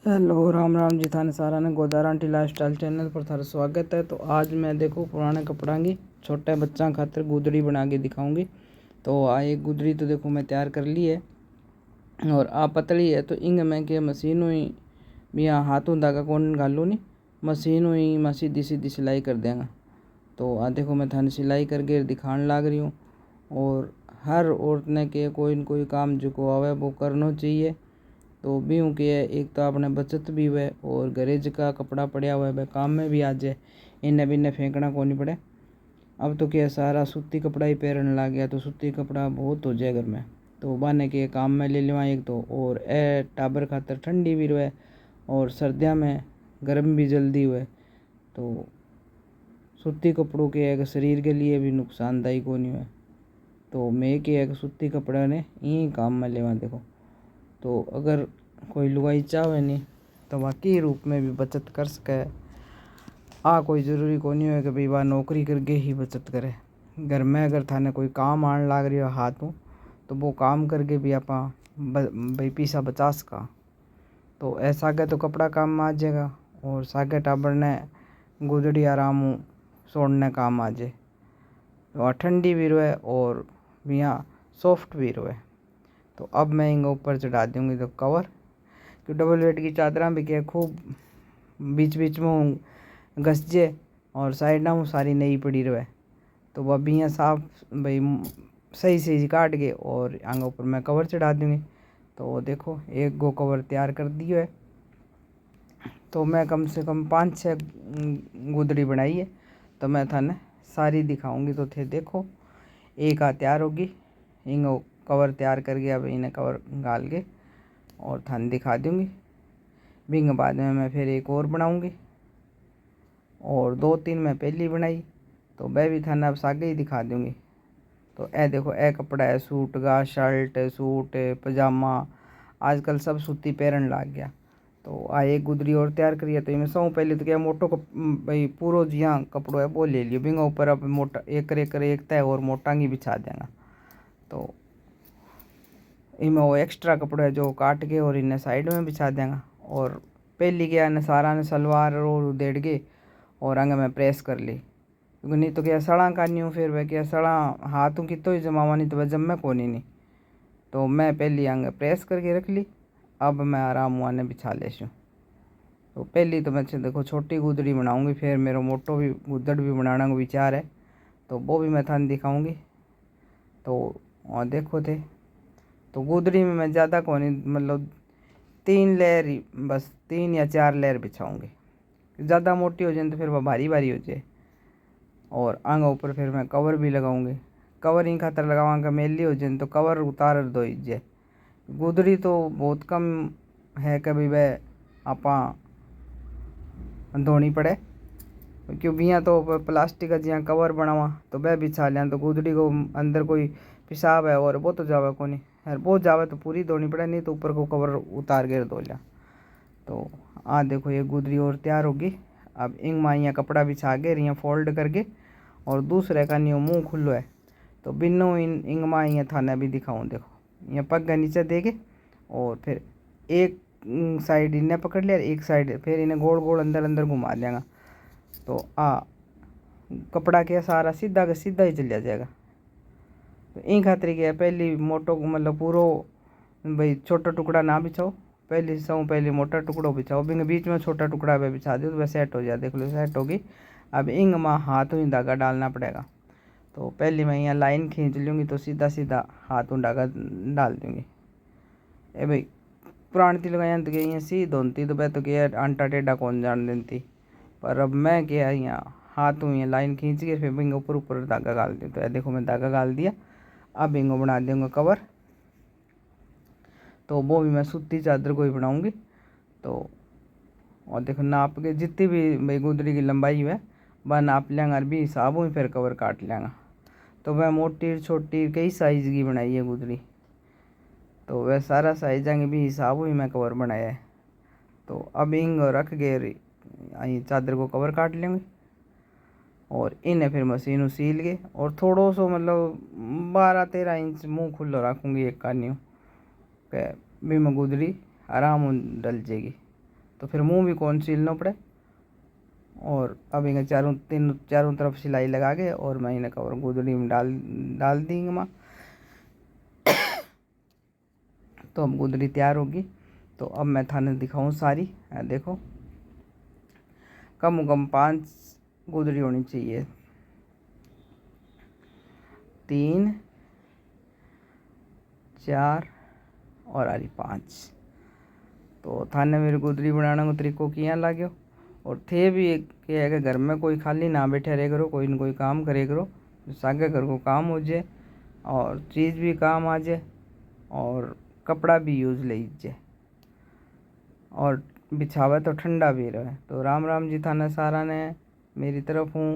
Hello Ram Ram ji. थाने सारा ने Godara aunty lifestyle channel पर थारा स्वागत है। तो आज मैं देखो पुराने कपड़ा की छोटे बच्चा खातिर गुदड़ी बना के दिखाऊंगी। तो एक गुदड़ी तो देखो मैं तैयार कर ली है और आप पतली है तो इंग में के मशीन हुई मियाँ हाथों धागा कौन घालू नहीं मशीन हुई मैं सीधी सीधी सिलाई कर देंगे। तो देखो मैं थाने सिलाई करके दिखाने लाग रही हूँ। और हर औरत ने के कोई न कोई काम जो को आवे वो करना चाहिए। तो भी हूँ कि एक तो अपने बचत भी हुए और गरेज का कपड़ा पड़ा हुआ है वह काम में भी आ जाए, इन्हें बिन्ने फेंकना को नहीं पड़े। अब तो क्या सारा सूती कपड़ा ही पहनने लग गया तो सूती कपड़ा बहुत हो जाए घर में, तो बहाने के काम में ले लेवा एक तो। और टाबर खातर ठंडी भी रहे और सर्दियों में गर्म भी जल्दी हुए। तो सूती कपड़ों के एक शरीर के लिए भी नुकसानदायी को नहीं हुए। तो मैं कि एक सूती कपड़ा ने यही काम में लेवा देखो। तो अगर कोई लुगाई चाहे नहीं तो वाकई रूप में भी बचत कर सके। कोई ज़रूरी को नहीं है कि भाई वह नौकरी करके ही बचत करे। घर में अगर थाने कोई काम आने लाग रही हो हाथों तो वो काम करके भी आप भाई पैसा बचा सका। तो ऐसा के तो कपड़ा काम में आ जाएगा और सागे टाबर ने गुदड़ी आराम सोड़ने काम आ जाए। तो ठंडी भी रहे और यहाँ सॉफ्ट भी रहे। तो अब मैं इनके ऊपर चढ़ा दूँगी तो कवर, कि डबल बेड की चादर भी क्या खूब बीच बीच में घस जे और साइड में सारी नई पड़ी रहे। तो वह भी यहाँ साफ भाई सही सही काट के और आगे ऊपर मैं कवर चढ़ा दूँगी। तो देखो एक गो कवर तैयार कर दियो है। तो मैं कम से कम 5-6 गुदड़ी बनाई है। तो मैं थाने सारी दिखाऊंगी तो थे देखो एक तैयार होगी। इंगो कवर तैयार करके अब इन्हें कवर गाल के और थाने दिखा दूँगी। बिंग बाद में मैं फिर एक और बनाऊँगी और 2-3 मैं पहली बनाई तो वह भी थाने अब सागे ही दिखा दूँगी। तो ए देखो ए कपड़ा है सूट का, शर्ट सूट पजामा आजकल सब सूती पहनने लग गया। तो एक गुदरी और तैयार करिए। तो इनमें सौ पहले तो क्या मोटो भाई पूरो जिया कपड़ो है वो ले लियो। बिंग ऊपर अब मोटा एक तय और मोटांगी बिछा देंगे। तो इनमें वो एक्स्ट्रा कपड़ा है जो काट के और इन्हें साइड में बिछा देंगे। और पहली क्या ने सारा ने सलवार और उधेड़ के और आगे में प्रेस कर ली, क्योंकि नहीं तो क्या सड़ा करनी हूँ फिर वह क्या सड़ा हाथों की तो ही जमावा नहीं तो वह जमे को नहीं। तो मैं पहली आगे प्रेस करके रख ली। अब मैं आराम हुआ ने बिछा लेशूँ। तो पहली तो मैं देखो छोटी गुदड़ी बनाऊँगी, फिर मेरा मोटो भी गुदड़ भी बनाने का विचार है तो वो भी मैं थाने दिखाऊँगी। तो और देखो थे तो गुदड़ी में मैं ज़्यादा को नहीं मतलब 3 लेयर ही बस 3 या 4 लेयर बिछाऊँगी। ज़्यादा मोटी हो जाए तो फिर वह भारी भारी हो जाए। और आगे ऊपर फिर मैं कवर भी लगाऊंगी। कवर इन खातर लगावांगा मेली हो जाए तो कवर उतार दो जे। गुदड़ी तो बहुत कम है कभी वह आपा धोनी पड़े, क्योंकि यहाँ तो प्लास्टिक का जिया कवर बनावा तो वह बिछा लिया तो गुदड़ी को अंदर कोई पेशाब है और वो तो जावे को नहीं है, वो जावे तो पूरी धोनी पड़े नहीं तो ऊपर को कवर उतार के धो लिया। तो देखो ये गुदड़ी और तैयार होगी। अब इंग माँ यहाँ कपड़ा बिछा के यहाँ फोल्ड करके और दूसरे का नहीं मुँह खुल्लो है तो बिन्नो इंग माँ यहाँ थाने भी दिखाऊँ। देखो यहाँ पग का नीचे दे के और फिर एक साइड इन्हें पकड़ लिया एक साइड फिर इन्हें गोल गोल अंदर अंदर घुमा देंगे। तो कपड़ा क्या सारा सीधा का सीधा ही चलिया जाएगा। तो इन खातिर क्या पहली मोटो मतलब पूरो भाई छोटा टुकड़ा ना बिछाओ, पहले मोटा टुकड़ो बिछाओ, बिंग बीच में छोटा टुकड़ा पे बिछा दो तो वह सेट हो जाए। देख लो सेट होगी। अब इंग में हाथों ही धागा डालना पड़ेगा। तो पहले मैं यहाँ लाइन खींच लूँगी तो सीधा सीधा हाथों धागा डाल दूँगी। ए भाई पुरानी थी लगाया तो यहाँ सीध होती तो वह तो क्या आंटा टेढ़ा कौन जान देती, पर अब मैं क्या यहाँ हाथों यहाँ लाइन खींच के फिर बिंग ऊपर ऊपर धागा डाल दी। तो देखो मैं धागा डाल दिया। अब इंगो बना दूँगा कवर। तो वो भी मैं सूती चादर को ही बनाऊँगी। तो और देखो नाप के जितनी भी भाई गुदड़ी की लंबाई है वह नाप लेंगे और भी हिसाब हुई फिर कवर काट लेंगे। तो वह मोटी छोटी कई साइज़ की बनाई है गुदड़ी। तो वह सारा साइज आगे भी हिसाब हुई मैं कवर बनाया है। तो अब इंग रख के चादर को कवर काट लेंगे और इन्हें फिर मशीन सील के और थोड़ो सो मतलब 12-13 इंच मुँह खुल्लो रखूँगी एक कान्यू भी में गुदड़ी आराम डल जाएगी। तो फिर मुंह भी कौन सीलना पड़े। और अब इन्हें चारों तरफ सिलाई लगा के और मैं इन्हें कवर गुदड़ी में डाल डाल देंगे माँ। तो अब गुदड़ी तैयार होगी। तो अब मैं थाने दिखाऊँ सारी। देखो कम से कम 5 गुदड़ी होनी चाहिए, 3 4 और आरी 5। तो थाने मेरी गुदड़ी बनाने को तरीको किया लाग्यो। और थे भी एक है कि घर में कोई खाली ना बैठे रहे करो, कोई न कोई काम करे करो, सागे घर को काम हो जाए और चीज़ भी काम आ जाए और कपड़ा भी यूज़ ले जाए और बिछावा तो ठंडा भी रहे। तो राम राम जी थाने सारा ने मेरी तरफ हूँ।